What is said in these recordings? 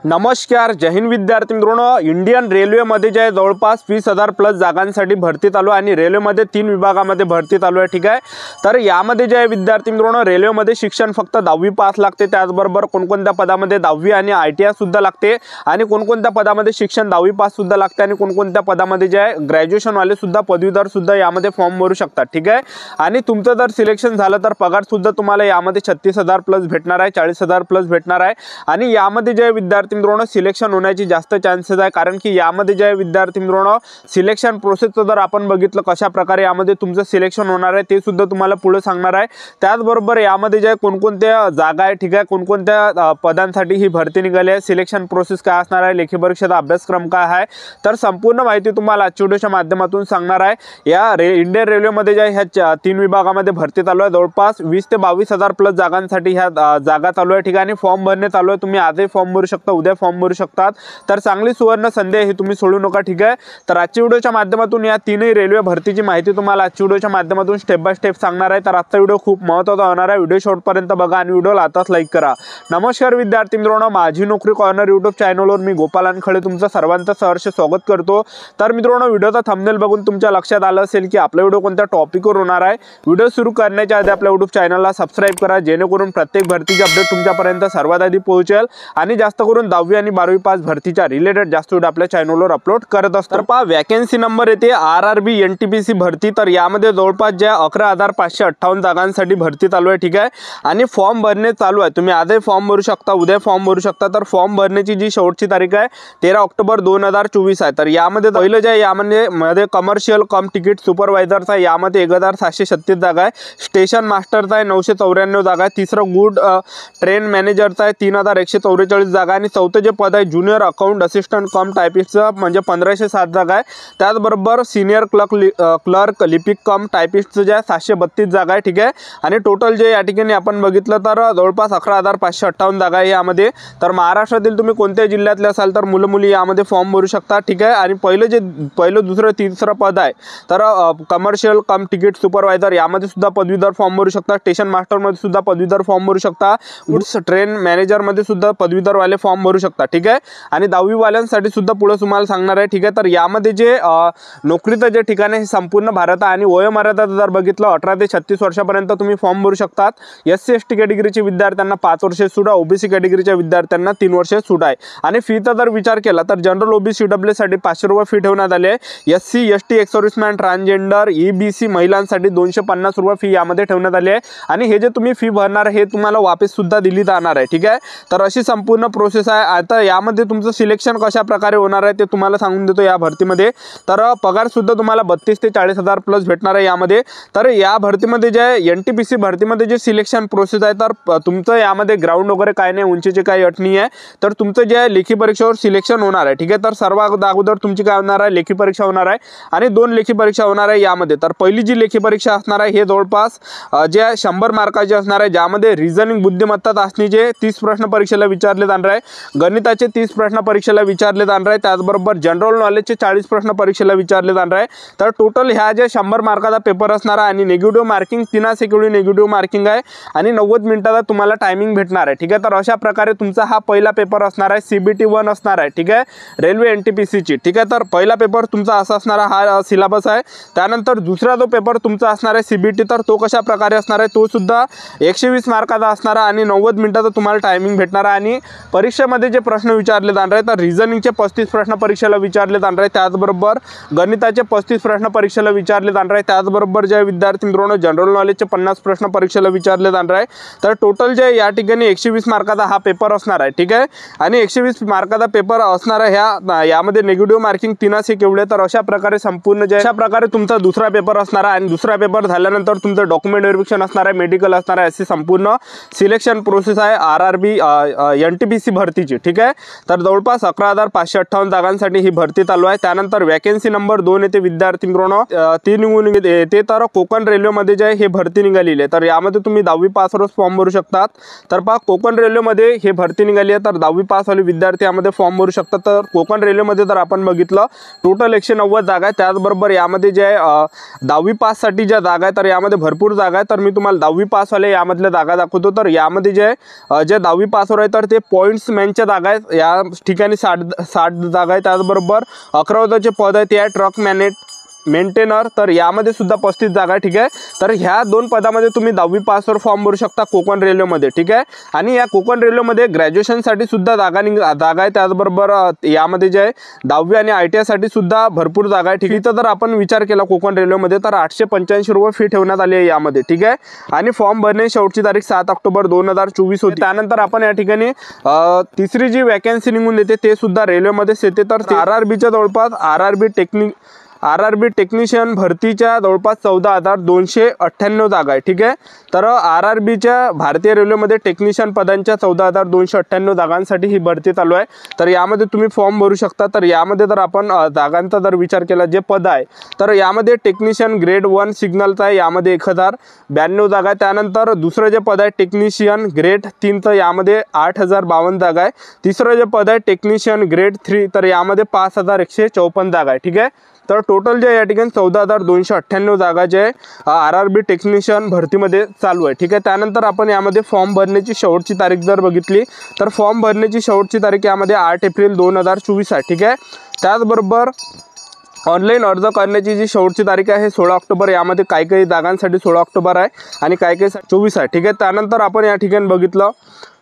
नमस्कार, जय हिंद विद्यार्थी मित्रांनो. इंडियन रेल्वेमध्ये जे आहे जवळपास 20,000 प्लस जागांसाठी भरती चालू आहे आणि रेल्वेमध्ये 3 विभागामध्ये भरती चालू आहे. ठीक आहे. तर यामध्ये जे आहे विद्यार्थी मित्रांनो, रेल्वेमध्ये शिक्षण फक्त 10वी पास लागते. त्याचबरोबर कोणकोणत्या पदामध्ये 10वी आणि ITI सुद्धा लागते आणि कोणकोणत्या पदामध्ये शिक्षण 10वी पास सुद्धा लागते आणि कोणकोणत्या पदामध्ये जे आहे ग्रॅज्युएशन वाले सुद्धा पदवीधर सुद्धा यामध्ये फॉर्म भरू शकतात. ठीक आहे. आणि तुमचं जर सिलेक्शन झालं तर पगार सुद्धा तुम्हाला यामध्ये 36,000 प्लस भेटणार आहे, 40,000 प्लस भेटणार आहे. आणि यामध्ये जे विद्यार्थी मित्रांनो सिलेक्शन होण्याची जास्त चान्सेस आहे, कारण की यामध्ये जे विद्यार्थी मित्रांनो सिलेक्शन प्रोसेसचं जर आपण बघितलं कशा प्रकारे यामध्ये तुमचं सिलेक्शन होणार आहे ते सुद्धा तुम्हाला पुढे सांगणार आहे. त्याचबरोबर यामध्ये जे कोणकोणत्या जागा आहे, ठीक आहे, कोणकोणत्या पदांसाठी ही भरती निघाली आहे, सिलेक्शन प्रोसेस काय असणार आहे, लेखी परीक्षेचा अभ्यासक्रम काय आहे, तर संपूर्ण माहिती तुम्हाला आजच्या व्हिडिओच्या माध्यमातून सांगणार आहे. या इंडियन रेल्वेमध्ये जे ह्या 3 विभागामध्ये भरती चालू आहे. जवळपास 20 ते 22,000 प्लस जागांसाठी ह्या जागा चालू आहे. ठिकाणी फॉर्म भरणे चालू आहे. तुम्ही आजही फॉर्म भरू शकता, उद्या फॉर्म भरू शकतात. तर चांगली सुवर्ण संधी आहे, तुम्ही सोडू नका. ठीक आहे. तर आजच्या व्हिडिओच्या माध्यमातून या 3ही रेल्वे भरतीची माहिती तुम्हाला आजच्या व्हिडिओच्या माध्यमातून स्टेप बाय स्टेप सांगणार आहे. तर आजचा व्हिडिओ खूप महत्त्वाचा होणार आहे. व्हिडिओ शेवटपर्यंत बघा आणि व्हिडिओला आताच लाईक करा. नमस्कार विद्यार्थी मित्रांनो, माझी नोकरी कॉर्नर यूट्यूब चॅनलवर मी गोपाल अनखळे तुमचं सर्वांचं सहर्ष स्वागत करतो. तर मित्रांनो, व्हिडिओचा थंबनेल बघून तुमच्या लक्षात आलं असेल की आपला व्हिडिओ कोणत्या टॉपिकवर होणार आहे. व्हिडिओ सुरू करण्याच्या आधी आपल्या यूट्यूब चॅनलला सबस्क्राइब करा, जेणेकरून प्रत्येक भरतीची अपडेट तुमच्यापर्यंत सर्वात आधी पोहोचेल आणि जास्त करून 10वी आणि 12वी पास भरतीच्या रिलेटेड जास्त व्हिडिओ आपल्या चॅनलवर अपलोड करत असतो. तर पहा, वॅकन्सी नंबर येते RRB NTPC भरती. तर यामध्ये जवळपास ज्या 11,558 जागांसाठी भरती चालू आहे. ठीक आहे. आणि फॉर्म भरणे चालू आहे. तुम्ही आजही फॉर्म भरू शकता, उद्या फॉर्म भरू शकता. तर फॉर्म भरण्याची जी शेवटची तारीख आहे 13 ऑक्टोबर 2024 आहे. तर यामध्ये पहिलं जे यामध्ये कमर्शियल कम तिकीट सुपरवायझरचा आहे, यामध्ये 1,736 जागा आहे. स्टेशन मास्टरचा आहे 994 जागा आहे. तिसरं गुड ट्रेन मॅनेजरचा आहे 3,144 जागा आणि चौथं जे पद आहे ज्युनियर अकाउंट असिस्टंट कम टायपिस्टचं म्हणजे 1,507 जागा आहे. त्याचबरोबर सिनियर क्लर्क लिपिक कम टायपिस्टचं जे आहे 732 जागा आहे. ठीक आहे. आणि टोटल जे या ठिकाणी आपण बघितलं तर जवळपास 11,558 जागा आहे यामध्ये. तर महाराष्ट्रातील तुम्ही कोणत्याही जिल्ह्यातले असाल तर मुलं मुली यामध्ये फॉर्म भरू शकता. ठीक आहे. आणि पहिलं दुसरं तिसरं पद आहे तर कमर्शियल कम तिकीट सुपरवायझर यामध्ये सुद्धा पदवीधर फॉर्म भरू शकता. स्टेशन मास्टरमध्ये सुद्धा पदवीधर फॉर्म भरू शकता. गुड्स ट्रेन मॅनेजरमध्ये सुद्धा पदवीधर वाले फॉर्म भरू शकता. ठीक आहे. आणि 10वी वाल्यांसाठी सुद्धा पुढे तुम्हाला सांगणार आहे. ठीक आहे. तर यामध्ये जे नोकरीचं जे ठिकाण आहे हे संपूर्ण भारत आणि वयोमर्यादा जर बघितलं 18 ते 36 वर्षापर्यंत तुम्ही फॉर्म भरू शकतात. SC ST कॅटेगरीच्या विद्यार्थ्यांना 5 वर्षे सूट आहे, OBC कॅटेगरीच्या विद्यार्थ्यांना 3 वर्षे सूट आहे. आणि फीचा जर विचार केला तर जनरल OBC EW साठी 500 रुपये फी ठेवण्यात आली आहे. SC ST ex serviceman transgender EBC महिलांसाठी 250 रुपये फी यामध्ये ठेवण्यात आली आहे. आणि हे जे तुम्ही फी भरणार हे तुम्हाला वापस सुद्धा दिली जाणार आहे. ठीक आहे. तर अशी संपूर्ण प्रोसेस आहे. आता यामध्ये तुमचं सिलेक्शन कशा प्रकारे होणार आहे ते तुम्हाला सांगून देतो. या भरतीमध्ये तर पगार सुद्धा तुम्हाला 32 ते 40,000 प्लस भेटणार आहे यामध्ये. तर या भरतीमध्ये जे NTPC भरतीमध्ये जे सिलेक्शन प्रोसेस आहे तर तुमचं यामध्ये ग्राउंड वगैरे काय नाही, उंचीची काही अट नाही आहे. तर तुमचं जे लेखी परीक्षेवर सिलेक्शन होणार आहे. ठीक आहे. तर सर्वात अगोदर तुमची काय होणार आहे, लेखी परीक्षा होणार आहे आणि 2 लेखी परीक्षा होणार आहे यामध्ये. तर पहिली जी लेखी परीक्षा असणार आहे हे जवळपास जे 100 मार्काची असणार आहे, ज्यामध्ये रिझनिंग बुद्धिमत्ता चाचणीचे 30 प्रश्न परीक्षेला विचारले जाणार आहे, गणिताचे 30 प्रश्न परीक्षेला विचारले जाणार आहे, त्याचबरोबर जनरल नॉलेजचे 40 प्रश्न परीक्षेला विचारले जाणार आहे. तर टोटल ह्या जे 100 मार्काचा पेपर असणार आहे आणि निगेटिव्ह मार्किंग 3 एवढी निगेटिव्ह मार्किंग आहे आणि 90 मिनिटाचा तुम्हाला टायमिंग भेटणार आहे. ठीक आहे. तर अशा प्रकारे तुमचा हा पहिला पेपर असणार आहे, CBT 1 असणार आहे. ठीक आहे. रेल्वे NTPC ची. ठीक आहे. तर पहिला पेपर तुमचा असा असणारा हा सिलेबस आहे. त्यानंतर दुसरा जो पेपर तुमचा असणार आहे CBT, तर तो कशा प्रकारे असणार आहे, तो सुद्धा 120 मार्काचा असणार आहे आणि 90 मिनिटाचा तुम्हाला टायमिंग भेटणार आहे. आणि परीक्षेमध्ये जे प्रश्न विचारले जाणार आहे तर रिझनिंगचे 35 प्रश्न परीक्षेला विचारले जाणार आहे, त्याचबरोबर गणिताचे 35 प्रश्न परीक्षेला विचारले जाणार आहे, त्याचबरोबर जे विद्यार्थी मित्रांनो जनरल नॉलेजचे 50 प्रश्न परीक्षेला विचारले जाणार आहे. तर टोटल जे या ठिकाणी 120 मार्काचा हा पेपर असणार आहे. ठीक आहे. आणि 120 मार्काचा पेपर असणार आहे यामध्ये निगेटिव्ह मार्किंग 3 एवढे. तर अशा प्रकारे संपूर्ण जे अशा प्रकारे तुमचा दुसरा पेपर असणार आहे आणि दुसरा पेपर झाल्यानंतर तुमचं डॉक्युमेंट व्हेरिफिकेशन असणार आहे, मेडिकल असणार आहे. अशी संपूर्ण सिलेक्शन प्रोसेस आहे RRB NTPC भरतीची. ठीक आहे. तर जवळपास 11,558 जागांसाठी ही भरती चालू आहे. त्यानंतर वॅकन्सी नंबर 2 येते विद्यार्थी मित्रांनो, ती निघून येते तर कोकण रेल्वेमध्ये जे हे भरती निघालेली आहे. तर यामध्ये तुम्ही 10वी पासवरच फॉर्म भरू शकतात. तर पहा, कोकण रेल्वेमध्ये हे भरती निघाली आहे तर 10वी पासवाले विद्यार्थी यामध्ये फॉर्म भरू शकतात. तर कोकण रेल्वेमध्ये जर आपण बघितलं टोटल 190 जागा आहे. त्याचबरोबर यामध्ये जे 10वी पाससाठी ज्या जागा आहे तर यामध्ये भरपूर जागा आहे. तर मी तुम्हाला 10वी पासवाले यामधल्या जागा दाखवतो. तर यामध्ये जे 10वी पासवर आहे तर ते पॉईंट्स 55 जागा आहेत, या ठिकाणी 60 जागा आहेत. त्याचबरोबर 11वे पद आहे ते आहे ट्रक मेंटेनर, तर यामध्ये सुद्धा 35 जागा आहे. ठीक आहे, तर ह्या 2 पदामध्ये तुम्ही 10वी पासवर फॉर्म भरू शकता कोकण रेल्वेमध्ये. ठीक आहे, आणि या कोकण रेल्वेमध्ये ग्रॅज्युएशनसाठी सुद्धा जागा आहे. त्याचबरोबर यामध्ये जे आहे 10वी आणि ITI साठी सुद्धा भरपूर जागा आहे. ठीक आहे, तर आपण विचार केला कोकण रेल्वेमध्ये तर 885 रुपये फी ठेवण्यात आली आहे यामध्ये. ठीक आहे, आणि फॉर्म भरणे शेवटची तारीख 7 ऑक्टोबर 2024 होती. त्यानंतर आपण या ठिकाणी तिसरी जी वॅकन्सी निघून येते ते सुद्धा रेल्वेमध्येच येते. तर RRBच्या जवळपास RRB टेक्निशियन भरतीच्या जवळपास 14,298 जागा आहे. ठीक आहे, तर RRBच्या भारतीय रेल्वेमध्ये टेक्निशियन पदांच्या 14,298 जागांसाठी ही भरती चालू आहे. तर यामध्ये तुम्ही फॉर्म भरू शकता. तर यामध्ये जर आपण जागांचा जर विचार केला जे पद आहे तर यामध्ये टेक्निशियन ग्रेड 1 सिग्नलचा आहे, यामध्ये 1092 जागा आहे. त्यानंतर दुसरं जे पद आहे टेक्निशियन ग्रेड 3चं, यामध्ये 8,052 जागा आहे. तिसरं जे पद आहे टेक्निशियन ग्रेड 3, तर यामध्ये 5,154 जागा आहे. ठीक आहे, तर टोटल जे या ठिकाणी 14,298 जागा जे आहे RRB टेक्निशियन भरतीमध्ये चालू आहे. ठीक आहे, त्यानंतर आपण यामध्ये फॉर्म भरण्याची शेवटची तारीख जर बघितली तर फॉर्म भरण्याची शेवटची तारीख यामध्ये 8 एप्रिल 2024 आहे. ठीक आहे, त्याचबरोबर ऑनलाईन अर्ज करण्याची जी शेवटची तारीख आहे 16 ऑक्टोबर, यामध्ये काही जागांसाठी 16 ऑक्टोबर आहे आणि काही 24 आहे. ठीक आहे, त्यानंतर आपण या ठिकाणी बघितलं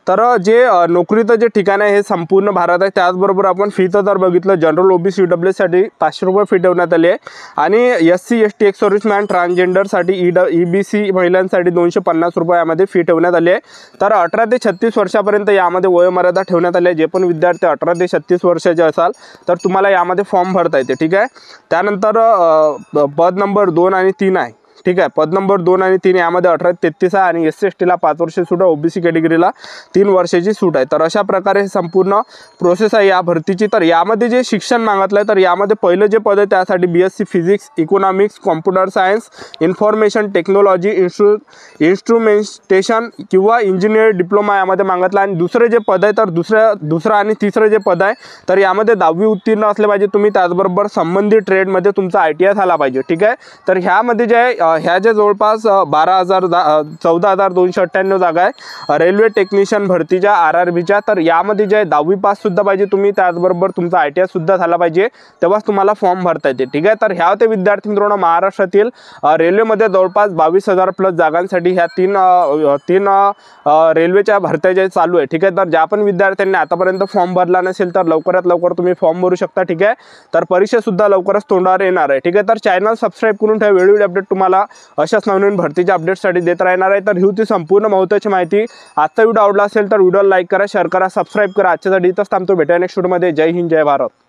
तर जे नोकरीचं जे ठिकाण आहे हे संपूर्ण भारत आहे. त्याचबरोबर आपण फीचं जर बघितलं जनरल OBC EWS साठी 500 रुपये फी ठेवण्यात आली आहे आणि SC ST एक्स सर्व्हिसमॅन ट्रान्सजेंडरसाठी EBC महिलांसाठी 250 रुपये यामध्ये फी ठेवण्यात आली आहे. तर 18 ते 36 वर्षापर्यंत यामध्ये वयोमर्यादा ठेवण्यात आली आहे. जे पण विद्यार्थी 18 ते 36 वर्षाचे असाल तर तुम्हाला यामध्ये फॉर्म भरता येते. ठीक आहे, त्यानंतर पद नंबर 2 आणि 3 आहे. ठीक आहे, पद नंबर 2 आणि 3 यामध्ये 18 ते 33 आहे आणि SC STला 5 वर्ष सूट आहे, OBC कॅटेगरीला 3 वर्षाची सूट आहे. तर अशा प्रकारे संपूर्ण प्रोसेस आहे या भरतीची. तर यामध्ये जे शिक्षण मागितलं आहे तर यामध्ये पहिलं जे पद आहे त्यासाठी BSc physics, economics, computer science, information technology, instrumentation किंवा इंजिनियर डिप्लोमा यामध्ये मागितलं. आणि दुसरे जे पद आहे तर दुसरं आणि तिसरं जे पद आहे तर यामध्ये 10वी उत्तीर्ण असले पाहिजे तुम्ही, त्याचबरोबर संबंधित ट्रेडमध्ये तुमचा ITI झाला पाहिजे. ठीक आहे, तर ह्यामध्ये जे आहे ह्या जे जवळपास 14,298 जागा आहे रेल्वे टेक्निशियन भरतीच्या RRBच्या. तर यामध्ये जे आहे 10वी पास सुद्धा पाहिजे तुम्ही, त्याचबरोबर तुमचा ITI सुद्धा झाला पाहिजे, तेव्हाच तुम्हाला फॉर्म भरता येते. ठीक आहे, तर ह्या होते विद्यार्थी मित्रांनो महाराष्ट्रातील रेल्वेमध्ये जवळपास 22,000 प्लस जागांसाठी ह्या तीन रेल्वेच्या भरत्या जे चालू आहे. ठीक आहे, तर ज्या पण विद्यार्थ्यांनी आतापर्यंत फॉर्म भरला नसेल तर लवकरात लवकर तुम्ही फॉर्म भरू शकता. ठीक आहे, तर परीक्षा सुद्धा लवकरच तोंडावर येणार आहे. ठीक आहे, तर चॅनल सबस्क्राईब करून ठेवा, वेळोवेळी अपडेट तुम्हाला अशाच नवीन भरतीच्या अपडेटसाठी देत राहणार आहे. तर ही होती संपूर्ण महत्त्वाची माहिती. आजचा व्हिडिओ आवडला असेल तर व्हिडिओला लाईक करा, शेअर करा, सबस्क्राईब करा. आजच्यासाठी इथंच थांबतो, भेटूया नेक्स्ट व्हिडिओमध्ये. जय हिंद, जय भारत.